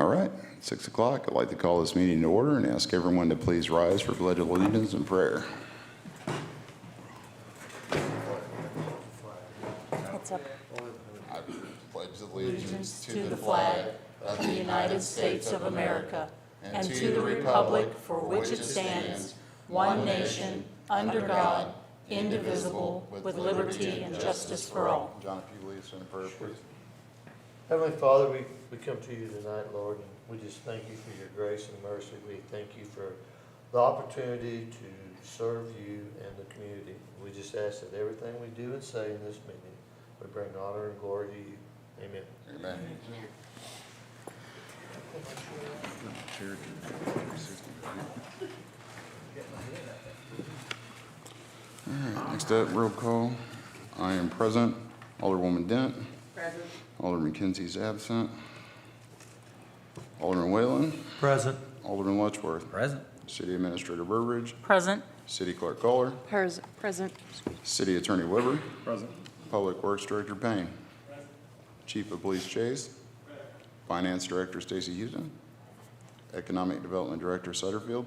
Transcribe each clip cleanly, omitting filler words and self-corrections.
All right, 6 o'clock. I'd like to call this meeting to order and ask everyone to please rise for pledge of allegiance and prayer. What's up? I pledge Allegiance to the flag of the United States of America and to the republic for which it stands, one nation, under God, indivisible, with liberty and justice for all. John, if you lead us in a prayer, please. Heavenly Father, we come to you tonight, Lord, and we just thank you for your grace and mercy. We thank you for the opportunity to serve you and the community. We just ask that everything we do and say in this meeting would bring honor and glory to you. Amen. Amen. All right, next up, roll call. I am present. Alderwoman Dent. Present. Alderman Kinsey's absent. Alderman Whalen. Present. Alderman Letchworth. Present. City Administrator Burbridge. Present. City Clerk Kohler. Present. City Attorney Weber. Present. Public Works Director Payne. Chief of Police Chase. Finance Director Stacy Houston. Economic Development Director Sutterfield.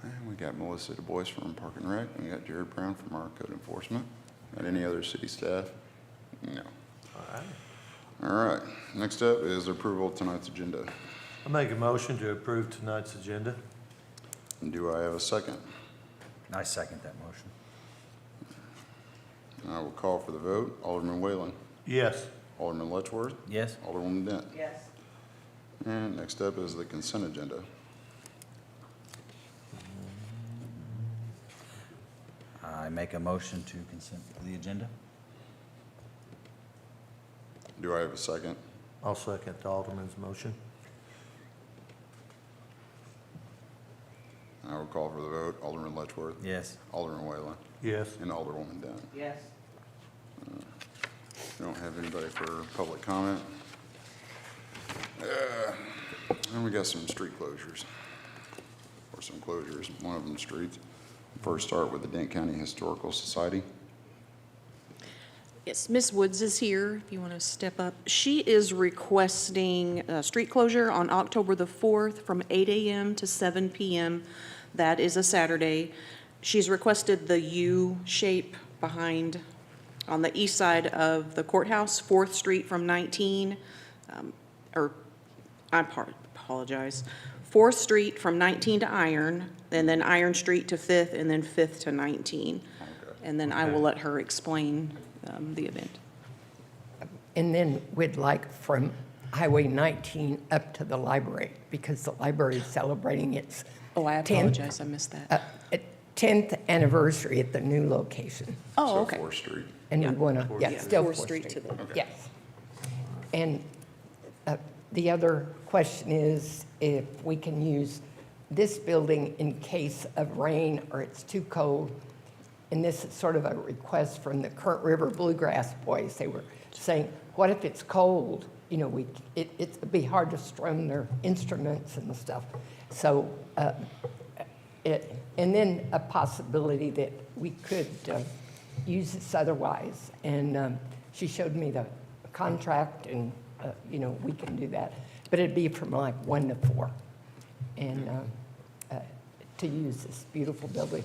And we got Melissa Du Bois from Park and Rec. We got Jared Brown from our Code Enforcement. Got any other city staff? No. All right. Next up is approval of tonight's agenda. I make a motion to approve tonight's agenda. And do I have a second? I second that motion. I will call for the vote. Alderman Whalen. Yes. Alderman Letchworth. Yes. Alderwoman Dent. Yes. And next up is the consent agenda. I make a motion to consent the agenda. Do I have a second? I'll second the Alderman's motion. I will call for the vote. Alderman Letchworth. Yes. Alderman Whalen. Yes. And Alderwoman Dent. Yes. We don't have anybody for public comment. And we got some street closures. Or some closures. One of them streets. First start with the Dent County Historical Society. Yes, Ms. Woods is here, if you want to step up. She is requesting a street closure on October the 4th from 8 a.m. to 7 p.m. That is a Saturday. She's requested the U shape behind, on the east side of the courthouse, 4th Street from 19, apologize, 4th Street from 19 to Iron, and then Iron Street to 5th, and then 5th to 19. And then I will let her explain the event. And then we'd like from Highway 19 up to the library, because the library is celebrating its Oh, I apologize, I missed that. 10th anniversary at the new location. Oh, okay. So 4th Street. And we want to, yeah, still 4th 4th Street to the, Yes. And the other question is if we can use this building in case of rain or it's too cold. And this is sort of a request from the Current River Bluegrass Boys. They were saying, what if it's cold? You know, it'd be hard to strum their instruments and stuff. So, and then a possibility that we could use this otherwise. And she showed me the contract and, you know, we can do that. But it'd be from like 1 to 4 and to use this beautiful building.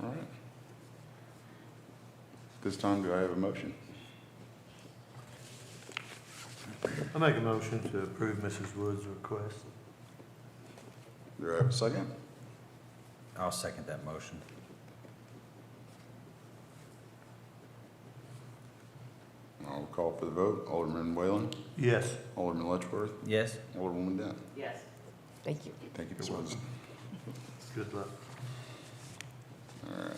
All right. This time, do I have a motion? I make a motion to approve Mrs. Woods' request. Do I have a second? I'll second that motion. I'll call for the vote. Alderman Whalen. Yes. Alderman Letchworth. Yes. Alderwoman Dent. Yes. Thank you. Thank you, Ms. Woods. Good luck. All right.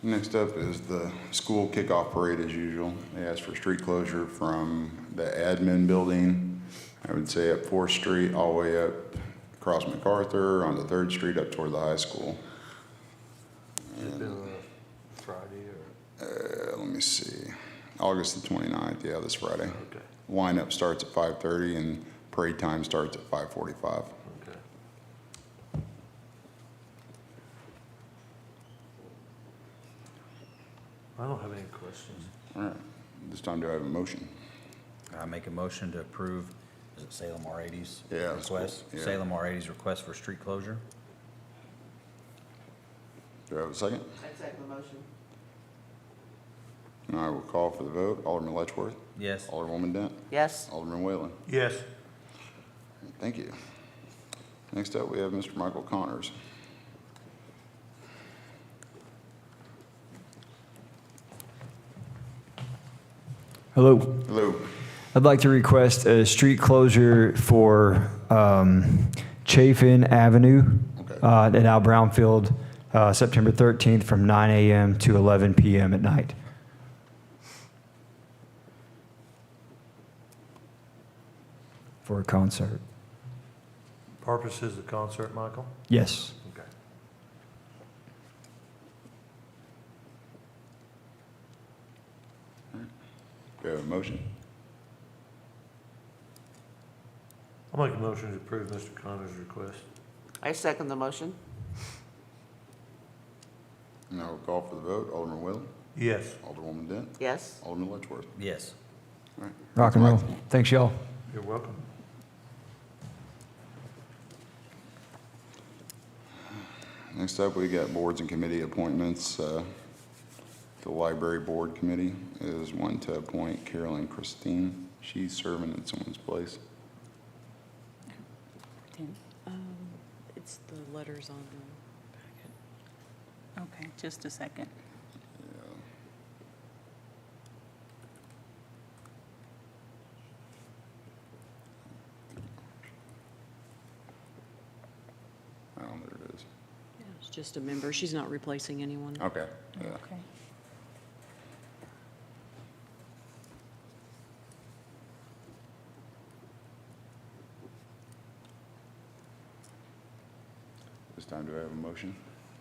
Next up is the school kickoff parade as usual. They asked for street closure from the admin building, I would say up 4th Street, all the way up across MacArthur, onto 3rd Street up toward the high school. Has it been Friday or? Let me see, August the 29th, yeah, this Friday. Okay. Lineup starts at 5:30 and parade time starts at 5:45. Okay. I don't have any questions. All right, this time do I have a motion? I make a motion to approve, is it Salem R80's Yeah, that's cool. request? Yeah. Salem R80's request for street closure? Do I have a second? I second the motion. And I will call for the vote. Alderman Letchworth? Yes. Alderwoman Dent? Yes. Alderman Whalen? Yes. Thank you. Next up, we have Mr. Michael Connors. Hello. Hello. I'd like to request a street closure for Chafin Avenue Okay. at Al Brownfield, September 13th from 9 a.m. to 11 p.m. at night. For a concert. Purpose is the concert, Michael? Yes. Okay. Do you have a motion? I'll make a motion to approve Mr. Connor's request. I second the motion. And I will call for the vote. Alderman Whalen? Yes. Alderwoman Dent? Yes. Alderman Letchworth? Yes. All right. Rock and roll. Thanks, y'all. You're welcome. Next up, we got boards and committee appointments. The library board committee is one to appoint Carolyn Christine. She's serving in someone's place. It's the letters on the packet. Okay, just a second. Oh, there it is. Yeah, it's just a member. She's not replacing anyone. Okay. Yeah. Okay. This time, do I have a motion?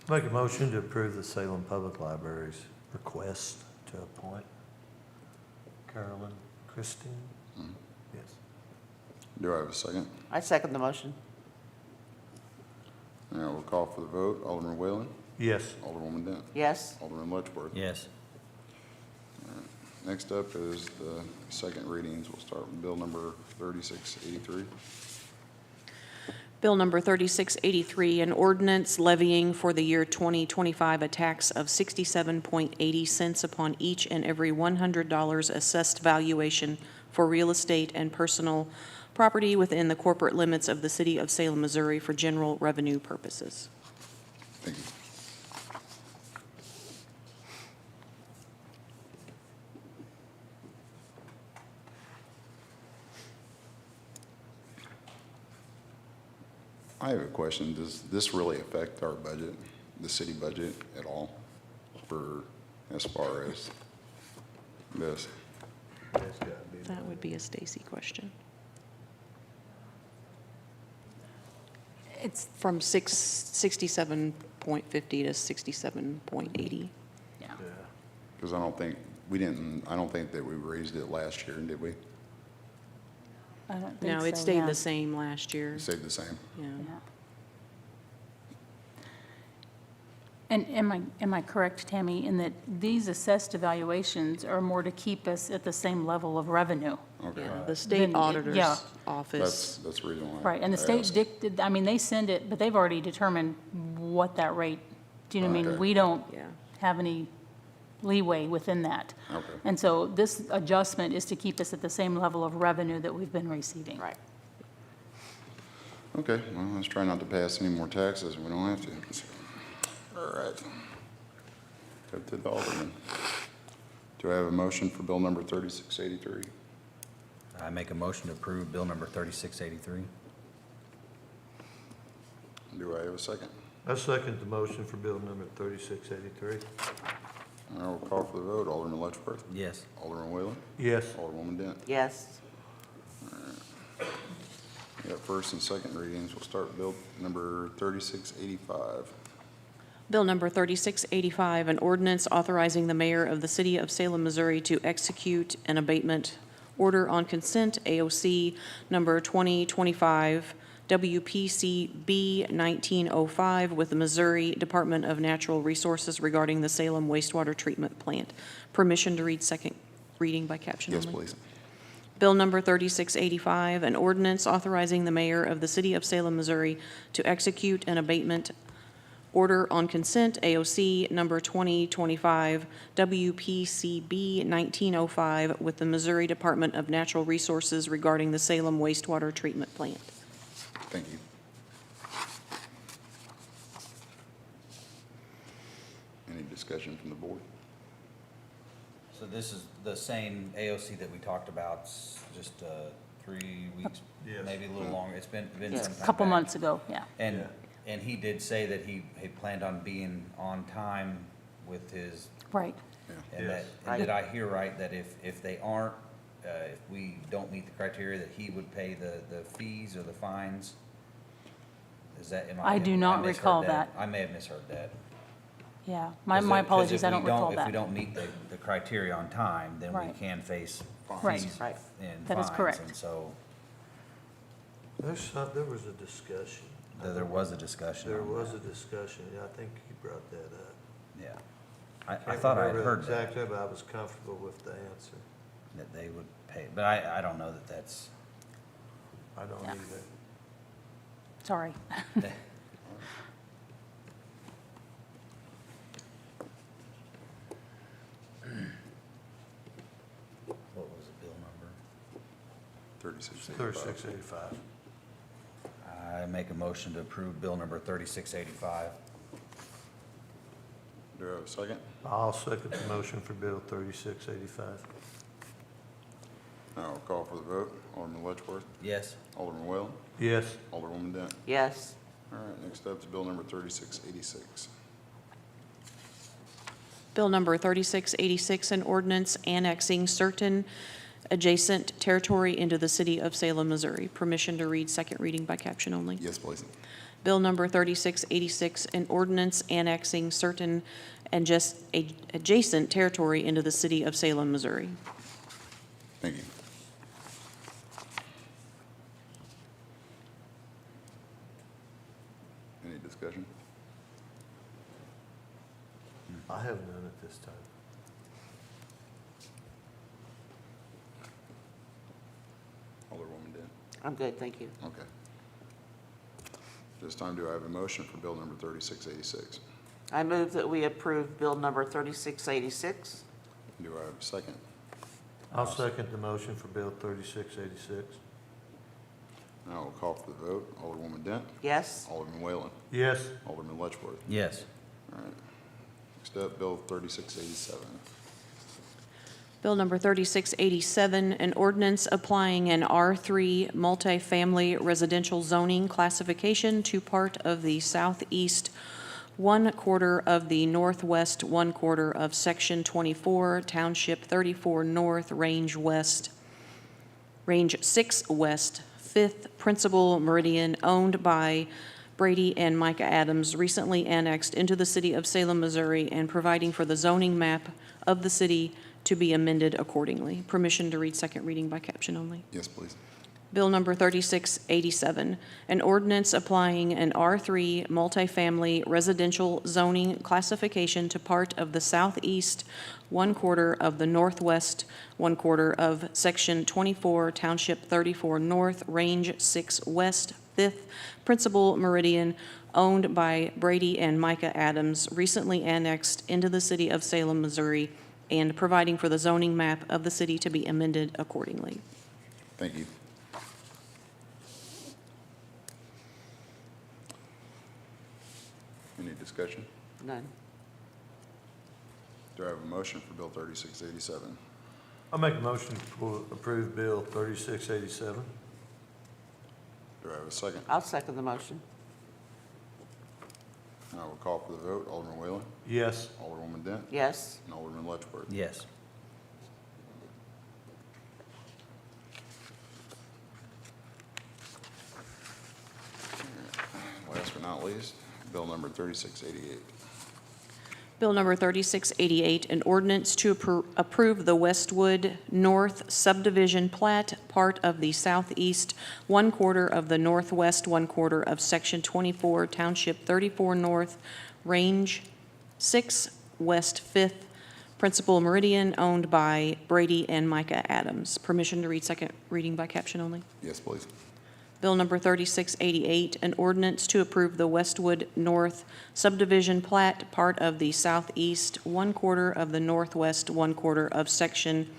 Make a motion to approve the Salem Public Library's request to appoint Carolyn Christine. Mhm. Yes. Do I have a second? I second the motion. And I will call for the vote. Alderman Whalen? Yes. Alderwoman Dent? Yes. Alderman Letchworth? Yes. Next up is the second readings. We'll start with bill number 3683. Bill number 3683, an ordinance levying for the year 2025 a tax of 67.80 cents upon each and every $100 assessed valuation for real estate and personal property within the corporate limits of the city of Salem, Missouri for general revenue purposes. Thank you. I have a question. Does this really affect our budget, the city budget at all, for, as far as this? That would be a Stacy question. It's, From 67.50 to 67.80. yeah. Because I don't think that we raised it last year, did we? I don't think No, it so, stayed yeah. the same last year. We stayed the same. Yeah. Yeah. And am I correct, Tammy, in that these assessed evaluations are more to keep us at the same level of revenue? Okay. Yeah, the state Then, auditor's yeah. office. That's the reason why. Right, and the I state asked. dictated, I mean, they send it, but they've already determined what that rate, do you know what I Okay. mean? We don't Yeah. have any leeway within that. Okay. And so this adjustment is to keep us at the same level of revenue that we've been receiving. Right. Okay, well, let's try not to pass any more taxes. We don't have to. All right. Up to the Alderman. Do I have a motion for bill number 3683? I make a motion to approve bill number 3683. Do I have a second? I second the motion for bill number 3683. I will call for the vote. Alderman Letchworth? Yes. Alderman Whalen? Yes. Alderwoman Dent? Yes. We got first and second readings. We'll start bill number 3685. Bill number 3685, an ordinance authorizing the mayor of the city of Salem, Missouri to execute an abatement order on consent AOC number 2025 WPCB 1905 with the Missouri Department of Natural Resources regarding the Salem wastewater treatment plant. Permission to read second reading by caption Yes, only. please. Bill number 3685, an ordinance authorizing the mayor of the city of Salem, Missouri to execute an abatement order on consent, AOC number 2025 WPCB 1905 with the Missouri Department of Natural Resources regarding the Salem wastewater treatment plant. Thank you. Any discussion from the board? So this is the same AOC that we talked about just 3 weeks, maybe a little longer. It's been Yes. some A time couple back. months ago, yeah. And he did say that he planned on being on time with his, Right. and that, and did I hear right that if they aren't, if we don't meet the criteria, that he would pay the fees or the fines? Is that, I do not misheard recall that. I may have misheard that. Yeah, 'Cause my if apologies, I we don't recall If we that. don't meet the criteria on time, then we Right. can face Right. fees Right. and That is fines. correct. And so There was a discussion. there was a discussion There on was that. a discussion, yeah, I think you brought that up. Yeah. I Can't thought I had remember heard that, exactly, but I was comfortable with the answer. that they would pay, but I don't know that that's, I don't Yeah. either. Sorry. what was the bill number? 3685. 3685. I make a motion to approve bill number 3685. Do I have a second? I'll second the motion for Bill 3685. Now we'll call for the vote. Alderman Letchworth, Yes? Alderman Whalen, Yes. Alderwoman Dent. Yes. All right, next up is bill number 3686. Bill number 3686, an ordinance annexing certain adjacent territory into the city of Salem, Missouri. Permission to read second reading by caption only. Yes, please. Bill number 3686, an ordinance annexing certain and just adjacent territory into the city of Salem, Missouri. Thank you. Any discussion? I have none at this time. Alderwoman Dent. I'm good, thank you. Okay. This time, do I have a motion for bill number 3686? I move that we approve bill number 3686. Do I have a second? I'll second the motion for Bill 3686. Now we'll call for the vote. Alderwoman Dent, Yes. Alderman Whalen, Yes. Alderman Letchworth. Yes. All right. Next up, bill 3687. Bill number 3687, an ordinance applying an R3 multifamily residential zoning classification to part of the southeast 1/4 of the northwest 1/4 of Section 24, Township 34 North, Range 6 West, 5th Principal Meridian, owned by Brady and Micah Adams, recently annexed into the city of Salem, Missouri, and providing for the zoning map of the city to be amended accordingly. Permission to read second reading by caption only. Yes, please. Bill number 3687, an ordinance applying an R3 multifamily residential zoning classification to part of the southeast 1/4 of the northwest 1/4 of Section 24, Township 34 North, Range 6 West, 5th Principal Meridian, owned by Brady and Micah Adams, recently annexed into the city of Salem, Missouri, and providing for the zoning map of the city to be amended accordingly. Thank you. Any discussion? None. Do I have a motion for bill 3687? I'll make a motion to approve Bill 3687. Do I have a second? I'll second the motion. Now we'll call for the vote. Alderman Whalen, Yes. Alderwoman Dent, Yes. and Alderman Letchworth. Yes. Last but not least, bill number 3688. Bill number 3688, an ordinance to approve the Westwood North subdivision plat, part of the southeast 1/4 of the northwest 1/4 of Section 24, Township 34 North, Range 6 West 5th Principal Meridian, owned by Brady and Micah Adams. Permission to read second reading by caption only. Yes, please. Bill number 3688, an ordinance to approve the Westwood North subdivision plat, part of the southeast 1/4 of the northwest 1/4 of Section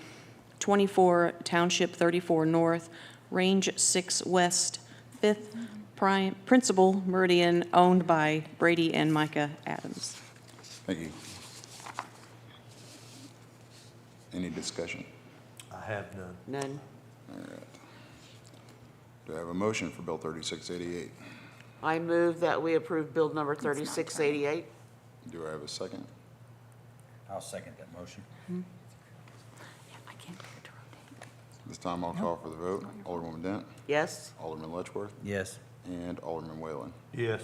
24, Township 34 North, Range 6 West, 5th Principal Meridian, owned by Brady and Micah Adams. Thank you. Any discussion? I have none. None. All right. Do I have a motion for Bill 3688? I move that we approve Bill number 3688. Do I have a second? I'll second that motion. I can't get it to rotate. This time I'll call for the vote. Alderwoman Dent, Yes? Alderman Letchworth, Yes. and Alderman Whalen. Yes.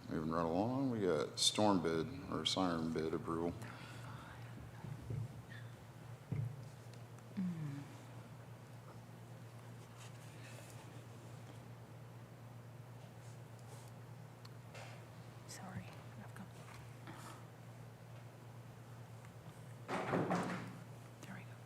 Moving right along, we got storm bid or siren bid approval. Sorry. There we go.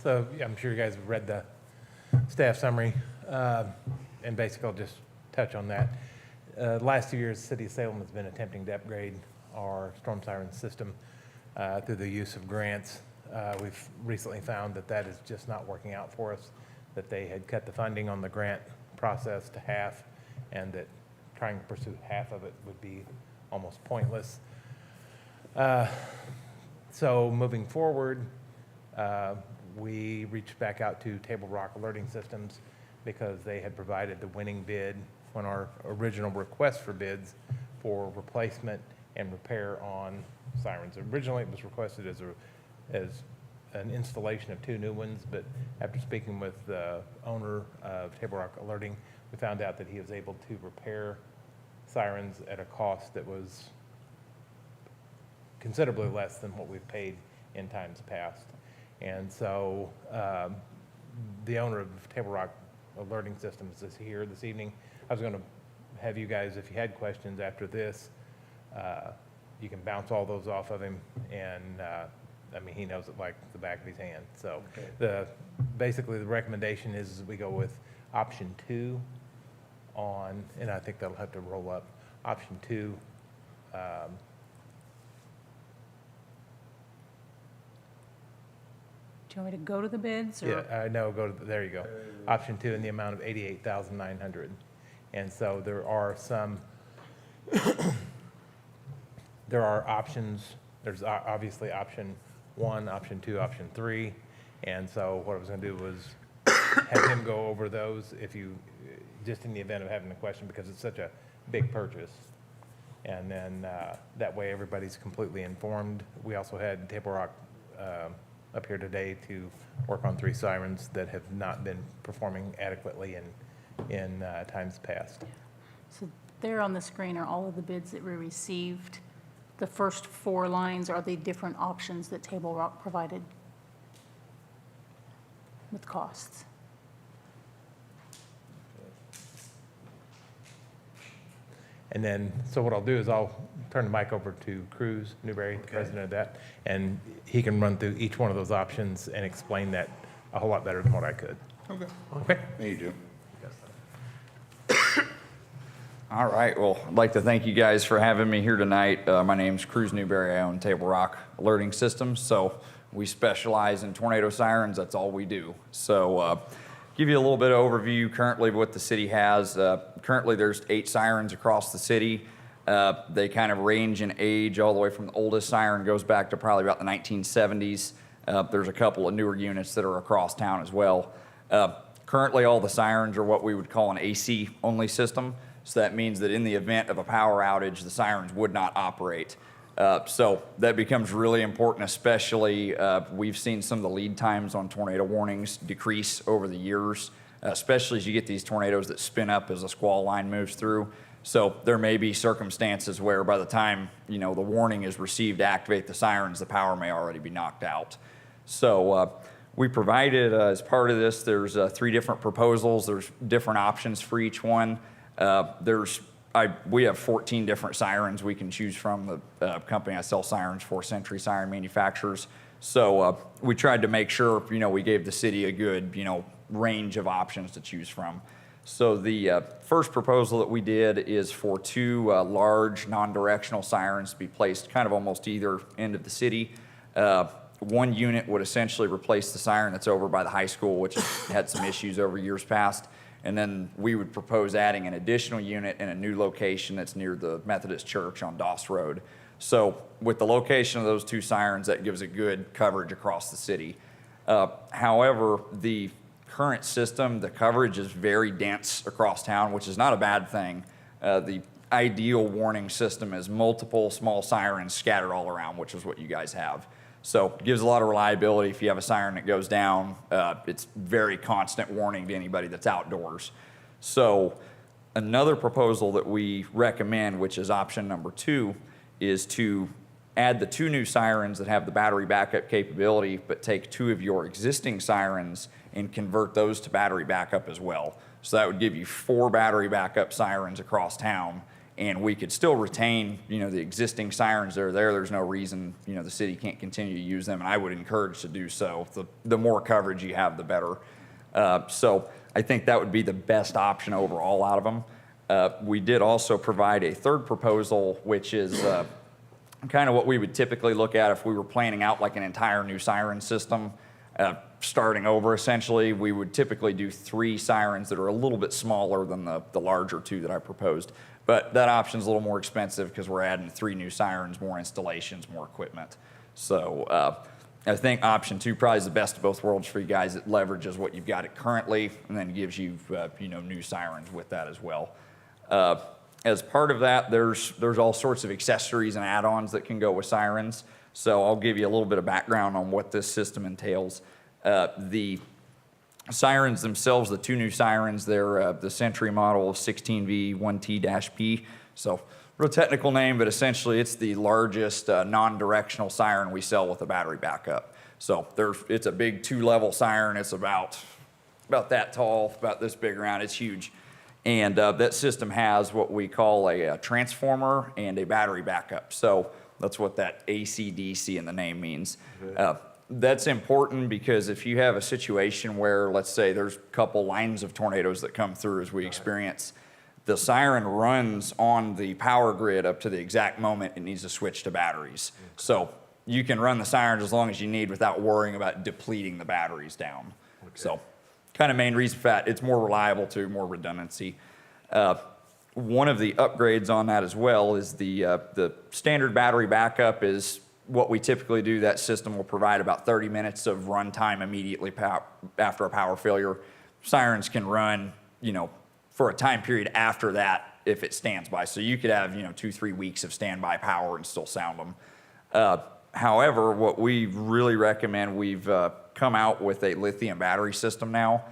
So yeah, I'm sure you guys have read the staff summary, and basically I'll just touch on that. Last 2 years, the City of Salem has been attempting to upgrade our storm siren system through the use of grants. We've recently found that that is just not working out for us, that they had cut the funding on the grant process to half, and that trying to pursue half of it would be almost pointless. So moving forward, we reached back out to Table Rock Alerting Systems because they had provided the winning bid on our original request for bids for replacement and repair on sirens. Originally, it was requested as an installation of 2 new ones, but after speaking with the owner of Table Rock Alerting, we found out that he was able to repair sirens at a cost that was considerably less than what we've paid in times past. And so the owner of Table Rock Alerting Systems is here this evening. I was going to have you guys, if you had questions after this, you can bounce all those off of him, and I mean, he knows it like the back of his hand. So basically the recommendation is we go with option 2 on, and I think they'll have to roll up, option 2. Do you want me to go to the bids? Or? Yeah, no, go to, there you go. Option 2 in the amount of $88,900. And so there are some, there are options. There's obviously option 1, option 2, option 3. And so what I was gonna do was have him go over those if you, just in the event of having a question, because it's such a big purchase. And then that way everybody's completely informed. We also had Table Rock up here today to work on 3 sirens that have not been performing adequately in times past. So there on the screen are all of the bids that we received. The first 4 lines are the different options that Table Rock provided with costs. And then, so what I'll do is I'll turn the mic over to Cruz Newberry, the president of that, and he can run through each one of those options and explain that a whole lot better than what I could. Okay. Okay? Thank you, Jim. All right, well, I'd like to thank you guys for having me here tonight. My name's Cruz Newberry. I own Table Rock Alerting Systems, so we specialize in tornado sirens. That's all we do. So give you a little bit of overview currently of what the city has. Currently, there's 8 sirens across the city. They kind of range in age all the way from the oldest siren goes back to probably about the 1970s. There's a couple of newer units that are across town as well. Currently, all the sirens are what we would call an AC-only system. So that means that in the event of a power outage, the sirens would not operate. So that becomes really important, especially we've seen some of the lead times on tornado warnings decrease over the years. especially as you get these tornadoes that spin up as a squall line moves through. So there may be circumstances where by the time, the warning is received to activate the sirens, the power may already be knocked out. So we provided, as part of this, there's 3 different proposals. There's different options for each one. We have 14 different sirens we can choose from. The company I sell sirens for, Century Siren Manufacturers. So we tried to make sure, we gave the city a good, range of options to choose from. So the first proposal that we did is for 2 large non-directional sirens to be placed kind of almost either end of the city. One unit would essentially replace the siren that's over by the high school, which had some issues over years past. And then we would propose adding an additional unit in a new location that's near the Methodist Church on Doss Road. So with the location of those 2 sirens, that gives a good coverage across the city. However, the current system, the coverage is very dense across town, which is not a bad thing. The ideal warning system is multiple small sirens scattered all around, which is what you guys have. So it gives a lot of reliability. If you have a siren that goes down, it's very constant warning to anybody that's outdoors. So another proposal that we recommend, which is option number 2, is to add the 2 new sirens that have the battery backup capability, but take 2 of your existing sirens and convert those to battery backup as well. So that would give you 4 battery backup sirens across town, and we could still retain, the existing sirens that are there. There's no reason, the city can't continue to use them, and I would encourage to do so. The more coverage you have, the better. So I think that would be the best option overall out of them. We did also provide a third proposal, which is kind of what we would typically look at if we were planning out like an entire new siren system. Starting over, essentially, we would typically do 3 sirens that are a little bit smaller than the larger 2 that I proposed. But that option's a little more expensive because we're adding 3 new sirens, more installations, more equipment. So I think option 2 probably is the best of both worlds for you guys. It leverages what you've got it currently and then gives you, new sirens with that as well. As part of that, there's all sorts of accessories and add-ons that can go with sirens. So I'll give you a little bit of background on what this system entails. The sirens themselves, the 2 new sirens, they're the Century model 16V1T-P. So real technical name, but essentially it's the largest non-directional siren we sell with a battery backup. So it's a big 2-level siren. It's about that tall, about this big around. It's huge. And that system has what we call a transformer and a battery backup. So that's what that AC/DC in the name means. That's important because if you have a situation where, let's say, there's a couple lines of tornadoes that come through as we experience, the siren runs on the power grid up to the exact moment it needs to switch to batteries. So you can run the sirens as long as you need without worrying about depleting the batteries down. So kind of main reason for that, it's more reliable too, more redundancy. One of the upgrades on that as well is the standard battery backup is what we typically do. That system will provide about 30 minutes of runtime immediately after a power failure. Sirens can run, for a time period after that if it stands by. So you could have, 2-3 weeks of standby power and still sound them. However, what we really recommend, we've come out with a lithium battery system now.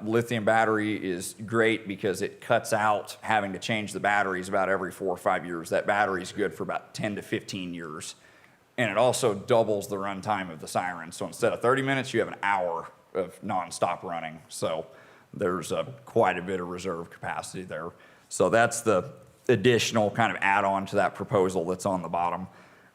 Lithium battery is great because it cuts out having to change the batteries about every 4 or 5 years. That battery is good for about 10 to 15 years. And it also doubles the runtime of the siren. So instead of 30 minutes, you have an hour of nonstop running. So there's quite a bit of reserve capacity there. So that's the additional kind of add-on to that proposal that's on the bottom.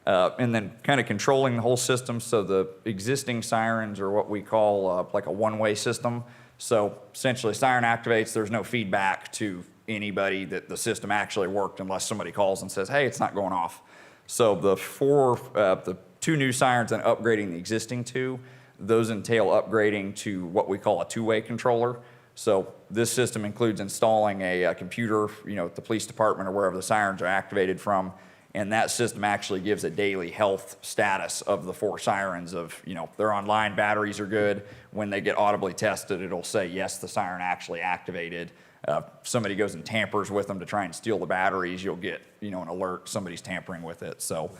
And then kind of controlling the whole system. So the existing sirens are what we call like a one-way system. So essentially siren activates, there's no feedback to anybody that the system actually worked unless somebody calls and says, hey, it's not going off. So the 2 new sirens and upgrading the existing 2, those entail upgrading to what we call a 2-way controller. So this system includes installing a computer, at the police department or wherever the sirens are activated from. And that system actually gives a daily health status of the 4 sirens of, they're online, batteries are good. When they get audibly tested, it'll say, yes, the siren actually activated. If somebody goes and tampers with them to try and steal the batteries, you'll get, an alert somebody's tampering with it. So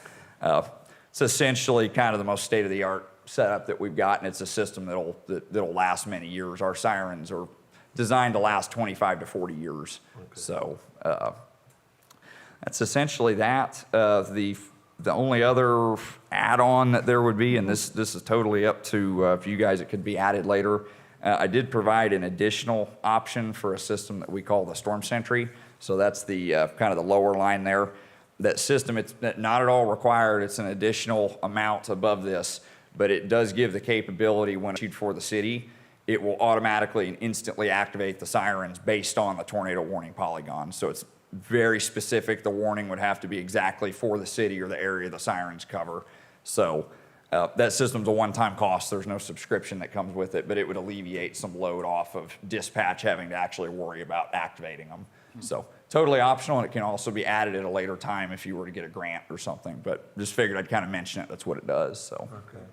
it's essentially kind of the most state-of-the-art setup that we've got, and it's a system that'll last many years. Our sirens are designed to last 25 to 40 years. So that's essentially that. The only other add-on that there would be, and this is totally up to you guys, it could be added later. I did provide an additional option for a system that we call the Storm Sentry. So that's the kind of the lower line there. That system, it's not at all required. It's an additional amount above this, but it does give the capability when issued for the city, it will automatically and instantly activate the sirens based on the tornado warning polygon. So it's very specific. The warning would have to be exactly for the city or the area the sirens cover. So that system's a one-time cost. There's no subscription that comes with it, but it would alleviate some load off of dispatch having to actually worry about activating them. So totally optional, and it can also be added at a later time if you were to get a grant or something. But just figured I'd kind of mention it. That's what it does. So. Okay.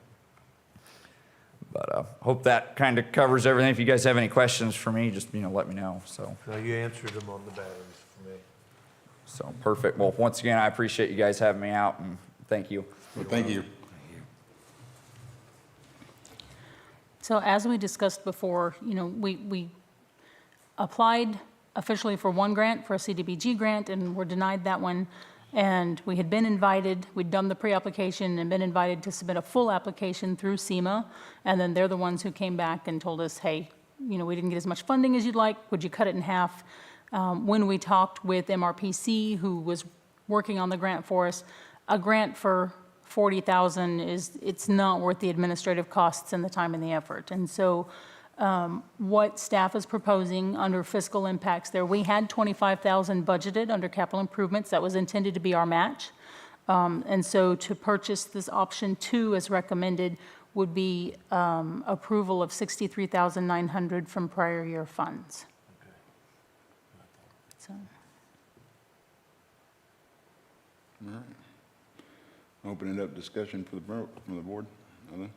But hope that kind of covers everything. If you guys have any questions for me, just let me know. So. Now, you answered them on the batteries for me. So perfect. Well, once again, I appreciate you guys having me out, and thank you. Well, thank you. So as we discussed before, we applied officially for one grant, for a CDBG grant, and were denied that one. And we had been invited, we'd done the pre-application and been invited to submit a full application through SEMA. And then they're the ones who came back and told us, hey, we didn't get as much funding as you'd like. Would you cut it in half? When we talked with MRPC, who was working on the grant for us, a grant for $40,000 it's not worth the administrative costs and the time and the effort. And so what staff is proposing under fiscal impacts there, we had $25,000 budgeted under capital improvements. That was intended to be our match. And so to purchase this option 2 as recommended would be approval of $63,900 from prior year funds. So. All right. Open it up, discussion from the board. Nothing?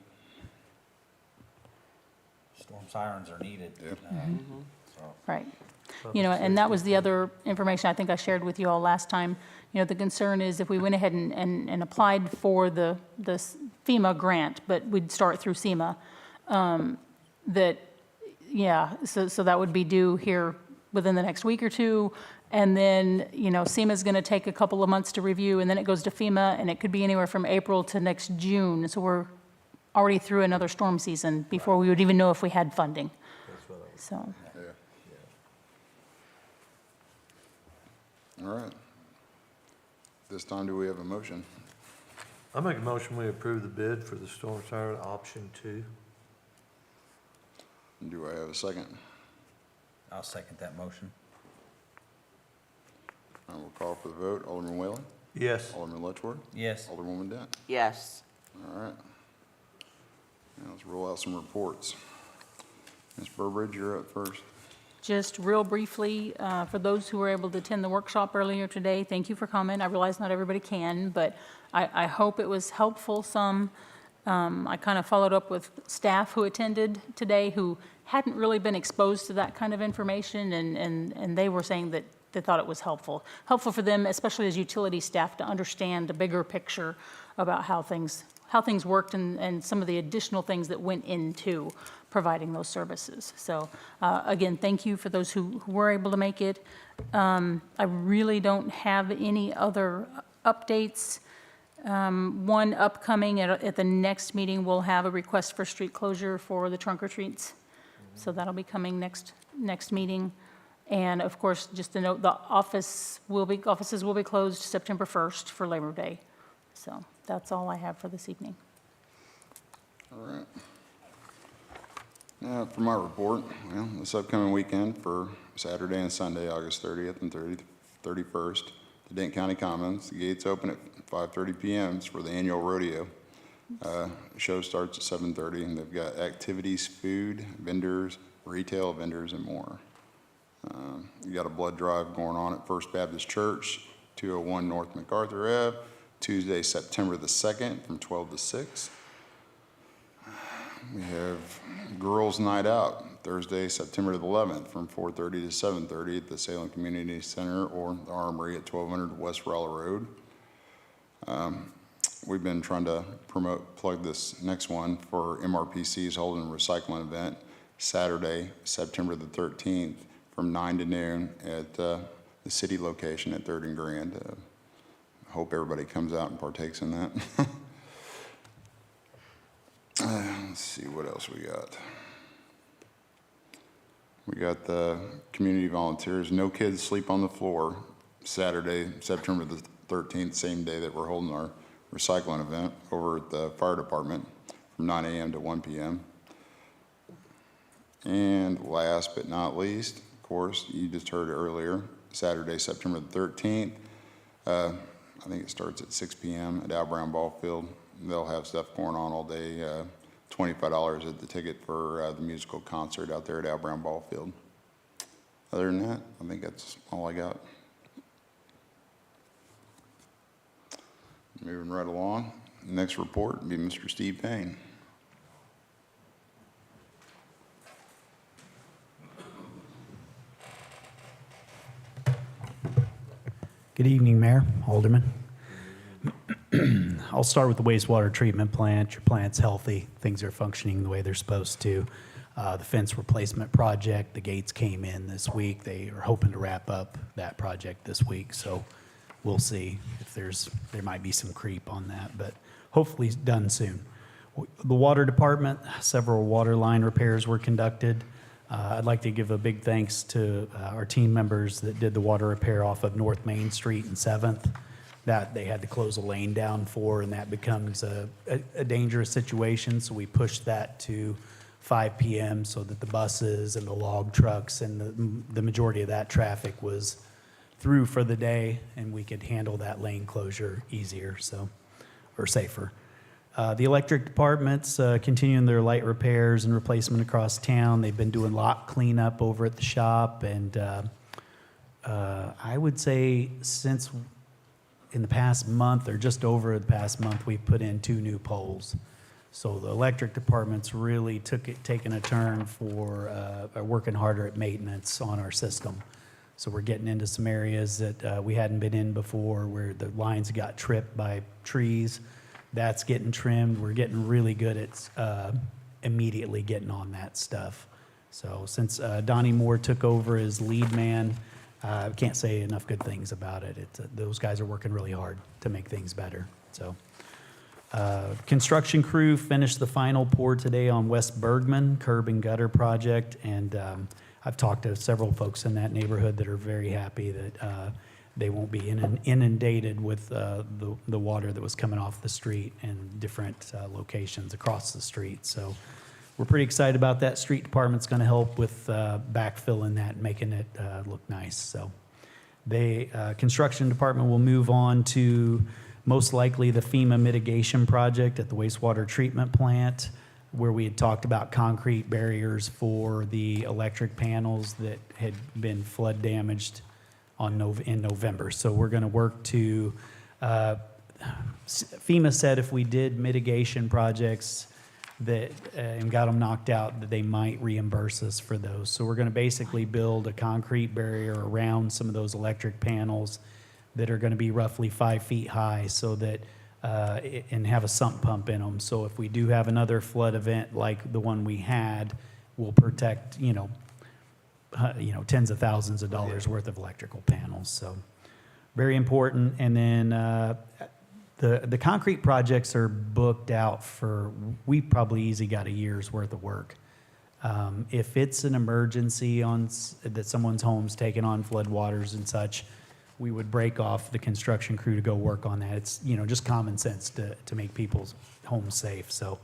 Storm sirens are needed. Yep. So. Right. And that was the other information I think I shared with you all last time. The concern is if we went ahead and applied for the FEMA grant, but we'd start through SEMA, so that would be due here within the next week or two. And then, SEMA's going to take a couple of months to review, and then it goes to FEMA, and it could be anywhere from April to next June. So we're already through another storm season before we would even know if we had funding. That's what I was. So, All right. This time, do we have a motion? I make a motion, we approve the bid for the storm siren option 2. Do I have a second? I'll second that motion. I will call for the vote. Alderman Whalen? Yes. Alderman Letchworth? Yes. Alderwoman Dent? Yes. All right. Now let's roll out some reports. Ms. Burbridge, you're up first. just real briefly, for those who were able to attend the workshop earlier today, thank you for coming. I realize not everybody can, but I hope it was helpful some. I kind of followed up with staff who attended today who hadn't really been exposed to that kind of information, and they were saying that they thought it was helpful for them, especially as utility staff, to understand the bigger picture about how things worked and some of the additional things that went into providing those services. So again, thank you for those who were able to make it. I really don't have any other updates. One upcoming at the next meeting, we'll have a request for street closure for the trunk or treats. So that'll be coming next meeting. And of course, just to note, the offices will be closed September 1st for Labor Day. So that's all I have for this evening. All right. Now, for my report, well, this upcoming weekend for Saturday and Sunday, August 30th and 31st, the Dent County Commons, the gates open at 5:30 p.m. for the annual rodeo. Show starts at 7:30, and they've got activities, food, vendors, retail vendors, and more. You got a blood drive going on at First Baptist Church, 201 North MacArthur Ave, Tuesday, September the 2nd from 12 to 6. We have Girls Night Out, Thursday, September the 11th from 4:30 to 7:30 at the Salem Community Center or the Armory at 1200 West Rolla Road. We've been trying to plug this next one for MRPC's holding a recycling event Saturday, September the 13th, from 9 to noon at the city location at 3rd and Grand. Hope everybody comes out and partakes in that. Let's see what else we got. We got the community volunteers, No Kids Sleep on the Floor, Saturday, September the 13th, same day that we're holding our recycling event over at the fire department from 9 a.m. to 1 p.m. And last but not least, of course, you just heard earlier, Saturday, September the 13th, I think it starts at 6 p.m. at Al Brown Ball Field. They'll have stuff going on all day, $25 at the ticket for the musical concert out there at Al Brown Ball Field. Other than that, I think that's all I got. Moving right along, next report would be Mr. Steve Payne. Good evening, Mayor, Alderman. I'll start with the wastewater treatment plant. Your plant's healthy. Things are functioning the way they're supposed to. The fence replacement project, the gates came in this week. They are hoping to wrap up that project this week, so we'll see if there might be some creep on that, but hopefully it's done soon. The water department, several water line repairs were conducted. I'd like to give a big thanks to our team members that did the water repair off of North Main Street and 7th. That they had to close a lane down for, and that becomes a dangerous situation. So we pushed that to 5 p.m. so that the buses and the log trucks and the majority of that traffic was through for the day, and we could handle that lane closure easier, or safer. The electric department's continuing their light repairs and replacement across town. They've been doing lot cleanup over at the shop, and I would say since in the past month, or just over the past month, we've put in 2 new poles. So the electric department's really taken a turn for working harder at maintenance on our system. So we're getting into some areas that we hadn't been in before, where the lines got tripped by trees. That's getting trimmed. We're getting really good at immediately getting on that stuff. So since Donnie Moore took over as lead man, I can't say enough good things about it. Those guys are working really hard to make things better. So construction crew finished the final pour today on West Bergman curb and gutter project, and I've talked to several folks in that neighborhood that are very happy that they won't be inundated with the water that was coming off the street and different locations across the street. So we're pretty excited about that. Street department's going to help with backfilling that and making it look nice. So the construction department will move on to most likely the FEMA mitigation project at the wastewater treatment plant, where we had talked about concrete barriers for the electric panels that had been flood damaged in November. So we're going to work to, FEMA said if we did mitigation projects that and got them knocked out, that they might reimburse us for those. So we're going to basically build a concrete barrier around some of those electric panels that are going to be roughly 5 feet high, so that and have a sump pump in them. So if we do have another flood event like the one we had, we'll protect tens of thousands of dollars worth of electrical panels. So very important. And then the concrete projects are booked out for, we probably easy got a year's worth of work. If it's an emergency that someone's home's taking on flood waters and such, we would break off the construction crew to go work on that. It's just common sense to make people's homes safe. So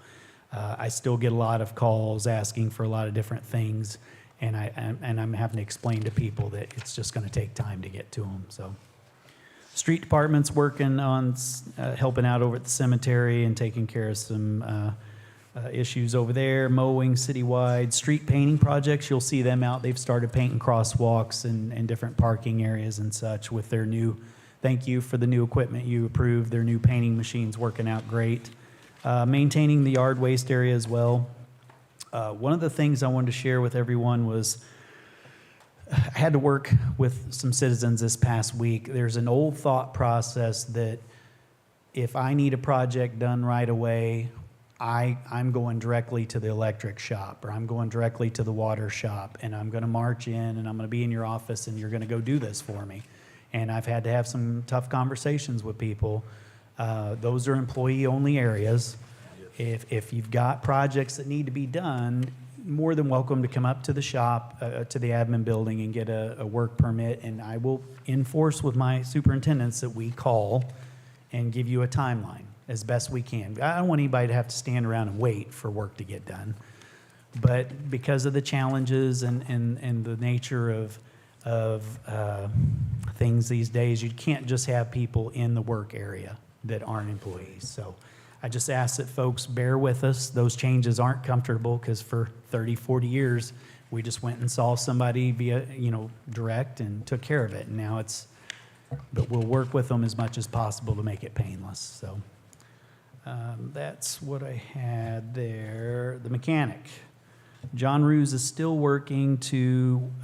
I still get a lot of calls asking for a lot of different things, and I'm having to explain to people that it's just going to take time to get to them. So street department's working on helping out over at the cemetery and taking care of some issues over there, mowing citywide. Street painting projects, you'll see them out. They've started painting crosswalks and different parking areas and such with their new, thank you for the new equipment you approved. Their new painting machine's working out great. Maintaining the yard waste area as well. One of the things I wanted to share with everyone was I had to work with some citizens this past week. There's an old thought process that if I need a project done right away, I'm going directly to the electric shop, or I'm going directly to the water shop, and I'm going to march in, and I'm going to be in your office, and you're going to go do this for me. And I've had to have some tough conversations with people. Those are employee-only areas. If you've got projects that need to be done, more than welcome to come up to the shop, to the admin building, and get a work permit, and I will enforce with my superintendents that we call and give you a timeline as best we can. I don't want anybody to have to stand around and wait for work to get done. But because of the challenges and the nature of things these days, you can't just have people in the work area that aren't employees. So I just ask that folks bear with us. Those changes aren't comfortable, because for 30, 40 years, we just went and saw somebody via, direct and took care of it. And now but we'll work with them as much as possible to make it painless. So that's what I had there. The mechanic. John Ruse is still working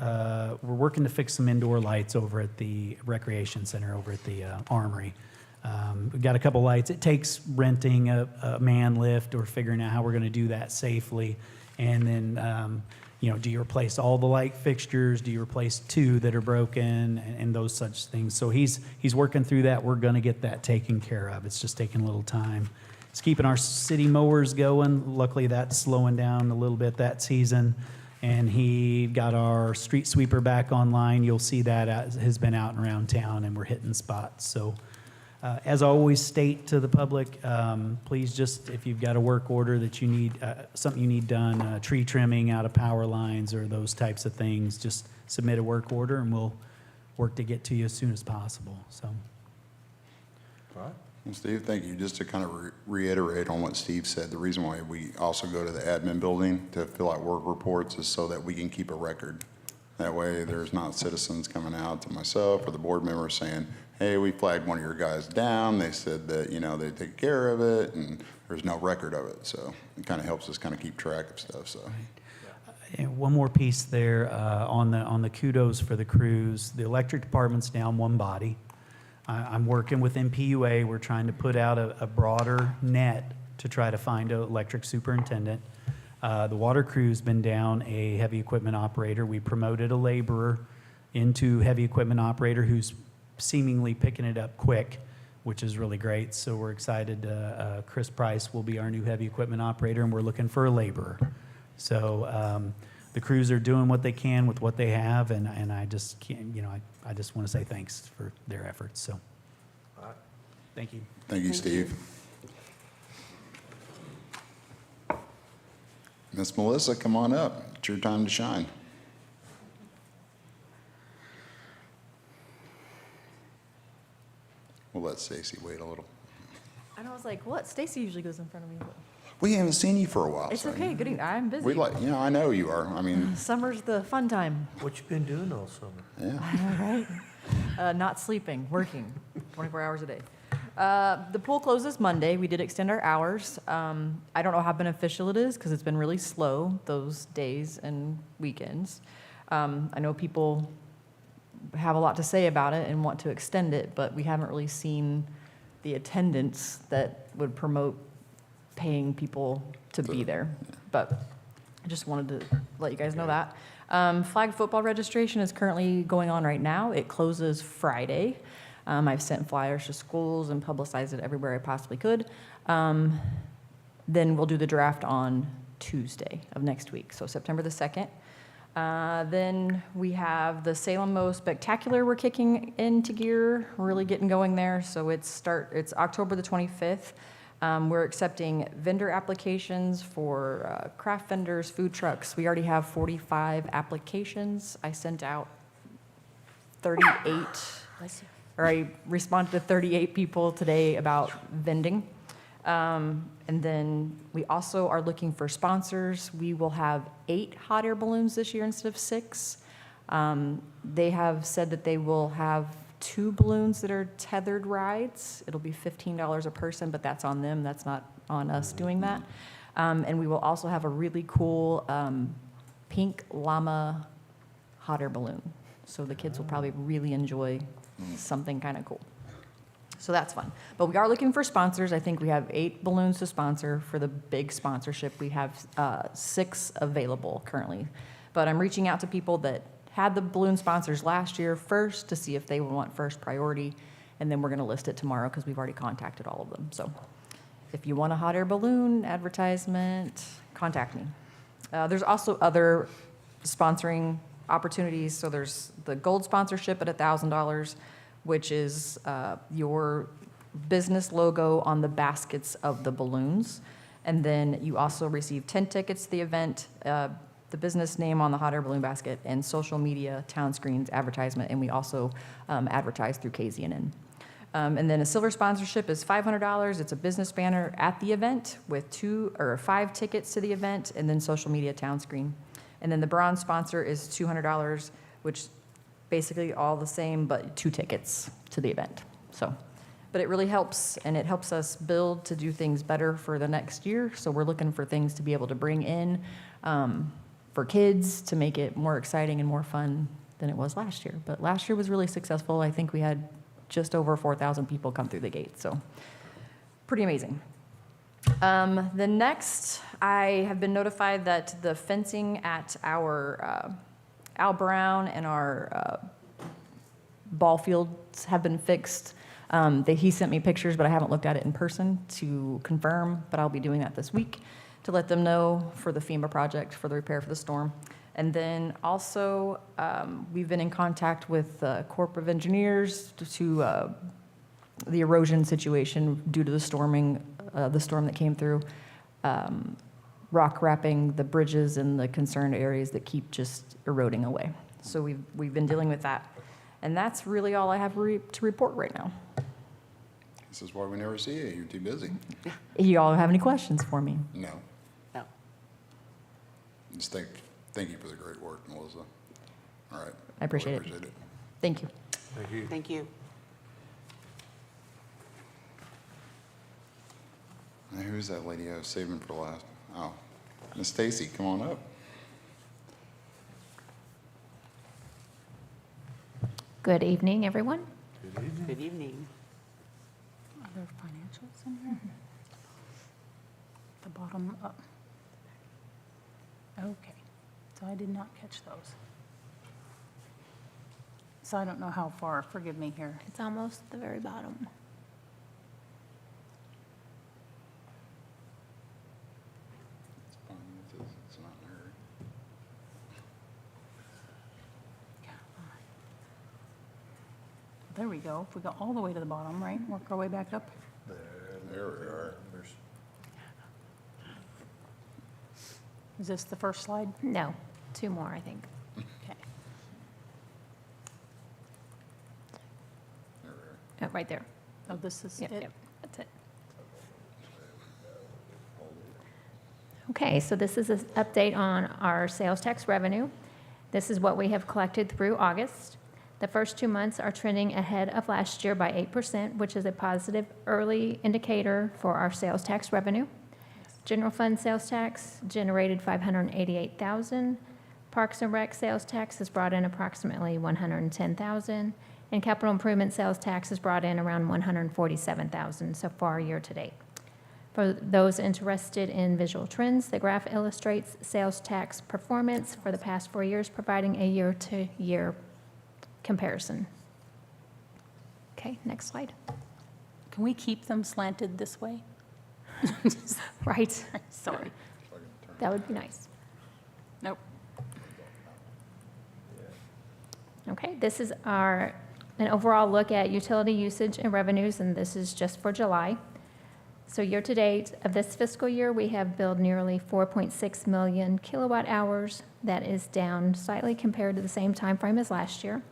we're working to fix some indoor lights over at the recreation center over at the Armory. We've got a couple lights. It takes renting a man lift or figuring out how we're going to do that safely. And then, do you replace all the light fixtures? Do you replace 2 that are broken and those such things? So he's working through that. We're going to get that taken care of. It's just taking a little time. It's keeping our city mowers going. Luckily, that's slowing down a little bit that season. And he got our street sweeper back online. You'll see that has been out and around town, and we're hitting spots. So as I always state to the public, please just, if you've got a work order that you need, something you need done, tree trimming out of power lines or those types of things, just submit a work order and we'll work to get to you as soon as possible. So. All right. Well, Steve, thank you. Just to kind of reiterate on what Steve said, the reason why we also go to the admin building to fill out work reports is so that we can keep a record. That way there's not citizens coming out to myself or the board members saying, hey, we flagged one of your guys down. They said that, they take care of it, and there's no record of it. So it kind of helps us kind of keep track of stuff. So. And one more piece there on the kudos for the crews. The electric department's down one body. I'm working with MPUA. We're trying to put out a broader net to try to find an electric superintendent. The water crew's been down a heavy equipment operator. We promoted a laborer into heavy equipment operator who's seemingly picking it up quick, which is really great. So we're excited. Chris Price will be our new heavy equipment operator, and we're looking for a laborer. So the crews are doing what they can with what they have, and I just can't, I just want to say thanks for their efforts. So, All right. thank you. Thank you, Steve. Miss Melissa, come on up. It's your time to shine. We'll let Stacy wait a little. And I was like, what? Stacy usually goes in front of me. But We haven't seen you for a while. it's so okay. Good. I'm busy. I know you are. I mean, Summer's the fun time. What you been doing all summer? yeah. I know, right? Not sleeping, working 24 hours a day. The pool closes Monday. We did extend our hours. I don't know how beneficial it is because it's been really slow those days and weekends. I know people have a lot to say about it and want to extend it, but we haven't really seen the attendance that would promote paying people to be there. But I just wanted to let you guys know that. Flag football registration is currently going on right now. It closes Friday. I've sent flyers to schools and publicized it everywhere I possibly could. Then we'll do the draft on Tuesday of next week, so September the 2nd. Then we have the Salem Mo Spectacular we're kicking into gear, really getting going there. So it's October the 25th. We're accepting vendor applications for craft vendors, food trucks. We already have 45 applications. I sent out 38, or I responded to 38 people today about vending. And then we also are looking for sponsors. We will have 8 hot air balloons this year instead of 6. They have said that they will have 2 balloons that are tethered rides. It'll be $15 a person, but that's on them. That's not on us doing that. And we will also have a really cool pink llama hot air balloon. So the kids will probably really enjoy something kind of cool. So that's fun. But we are looking for sponsors. I think we have 8 balloons to sponsor for the big sponsorship. We have 6 available currently. But I'm reaching out to people that had the balloon sponsors last year first to see if they would want first priority. And then we're going to list it tomorrow because we've already contacted all of them. So if you want a hot air balloon advertisement, contact me. There's also other sponsoring opportunities. So there's the gold sponsorship at $1,000, which is your business logo on the baskets of the balloons. And then you also receive 10 tickets to the event, the business name on the hot air balloon basket, and social media, town screens, advertisement, and we also advertise through KZNN. And then a silver sponsorship is $500. It's a business banner at the event with 2 or 5 tickets to the event, and then social media, town screen. And then the bronze sponsor is $200, which basically all the same, but 2 tickets to the event. So, but it really helps, and it helps us build to do things better for the next year. So we're looking for things to be able to bring in for kids to make it more exciting and more fun than it was last year. But last year was really successful. I think we had just over 4,000 people come through the gate, so pretty amazing. The next, I have been notified that the fencing at our Al Brown and our ball fields have been fixed. He sent me pictures, but I haven't looked at it in person to confirm, but I'll be doing that this week to let them know for the FEMA project, for the repair for the storm. And then also, we've been in contact with Corps of Engineers to the erosion situation due to the storm that came through, rock wrapping the bridges in the concerned areas that keep just eroding away. So we've been dealing with that. And that's really all I have to report right now. This is why we never see you. You're too busy. You all have any questions for me? No. No. Just thank you for the great work, Melissa. All right. I appreciate Really it. Thank you. Thank you. Thank you. Now, who's that lady I was saving for last? Oh, Miss Stacy, come on up. Good evening, everyone. Good evening. Are there financials in here? The bottom up. Okay, so I did not catch those. So I don't know how far, forgive me here. It's almost at the very bottom. It's fine. It's not in a hurry. There we go. If we go all the way to the bottom, right, work our way back up. There we are. Is this the first slide? No, 2 more, I think. Okay. There we are. Oh, right there. Oh, this is Yep, it? yep, that's it. Okay, so this is an update on our sales tax revenue. This is what we have collected through August. The first 2 months are trending ahead of last year by 8%, which is a positive early indicator for our sales tax revenue. General fund sales tax generated $588,000. Parks and Rec sales tax has brought in approximately $110,000. And capital improvement sales tax has brought in around $147,000 so far year to date. For those interested in visual trends, the graph illustrates sales tax performance for the past 4 years, providing a year-to-year comparison. Okay, next slide. Can we keep them slanted this way? Right, Sorry. that would be nice. Nope. Okay, this is an overall look at utility usage and revenues, and this is just for July. So year-to-date of this fiscal year, we have billed nearly 4.6 million kilowatt hours. That is down slightly compared to the same time frame as last year.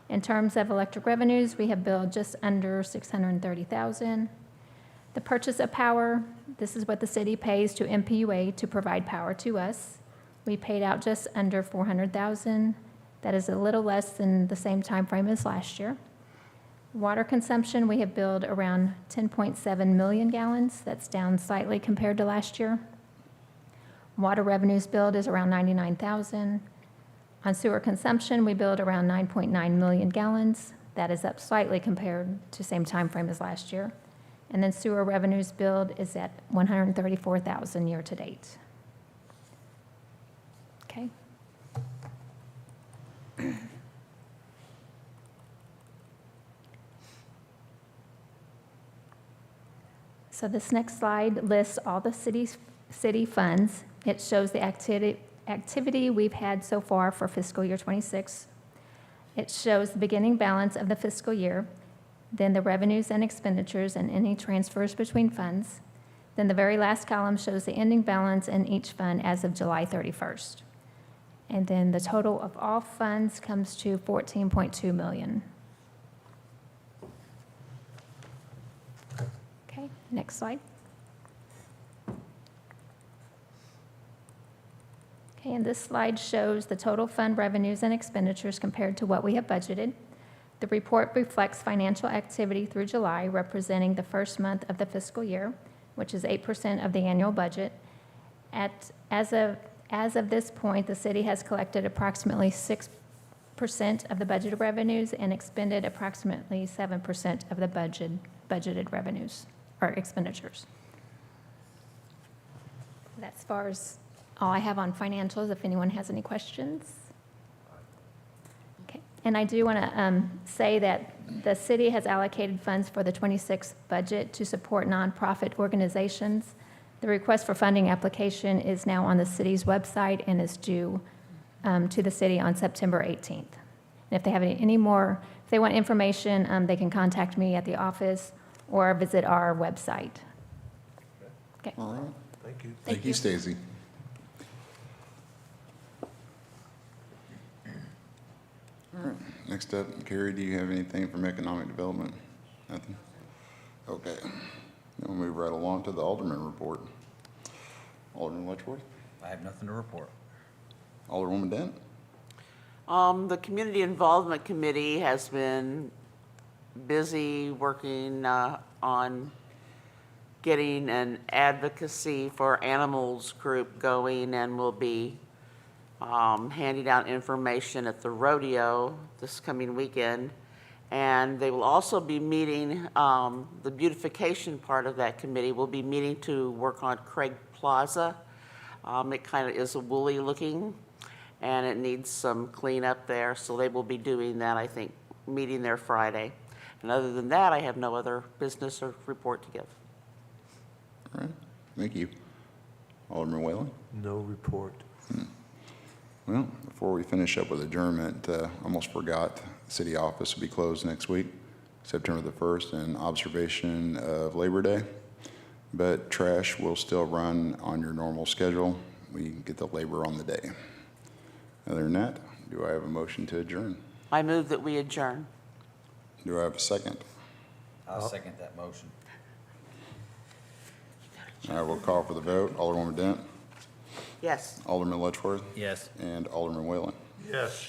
In terms of electric revenues, we have billed just under $630,000. The purchase of power, this is what the city pays to MPUA to provide power to us. We paid out just under $400,000. That is a little less than the same time frame as last year. Water consumption, we have billed around 10.7 million gallons. That's down slightly compared to last year. Water revenues billed is around $99,000. On sewer consumption, we billed around 9.9 million gallons. That is up slightly compared to same time frame as last year. And then sewer revenues billed is at 134,000 year-to-date. Okay. So this next slide lists all the city funds. It shows the activity we've had so far for fiscal year '26. It shows the beginning balance of the fiscal year, then the revenues and expenditures and any transfers between funds. Then the very last column shows the ending balance in each fund as of July 31st. And then the total of all funds comes to $14.2 million. Okay, next slide. Okay, and this slide shows the total fund revenues and expenditures compared to what we have budgeted. The report reflects financial activity through July, representing the first month of the fiscal year, which is 8% of the annual budget. As of this point, the city has collected approximately 6% of the budgeted revenues and expended approximately 7% of the budgeted revenues or expenditures. That's as far as all I have on financials, if anyone has any questions. Okay, and I do want to say that the city has allocated funds for the '26 budget to support nonprofit organizations. The request for funding application is now on the city's website and is due to the city on September 18th. And if they have any more, if they want information, they can contact me at the office or visit our website. Okay. All right. Thank you. Thank you, Stacy. All right, next up, Carrie, do you have anything from economic development? Nothing? Okay, then we'll move right along to the Alderman report. Alderman Letchworth, I have nothing to report. Alderwoman Dent, The Community Involvement Committee has been busy working on getting an advocacy for animals group going, and will be handing out information at the rodeo this coming weekend. And they will also be meeting, the beautification part of that committee will be meeting to work on Craig Plaza. It kind of is a woolly looking, and it needs some cleanup there, so they will be doing that, I think, meeting there Friday. And other than that, I have no other business or report to give. all right, thank you. Alderman Whalen? No report. Well, before we finish up with adjournment, almost forgot, city office will be closed next week, September the 1st, in observation of Labor Day. But trash will still run on your normal schedule. We get the labor on the day. Other than that, do I have a motion to adjourn? I move that we adjourn. Do I have a second? I'll second that motion. I will call for the vote. Alderwoman Dent, Yes. Alderman Letchworth, Yes. and Alderman Whalen. Yes.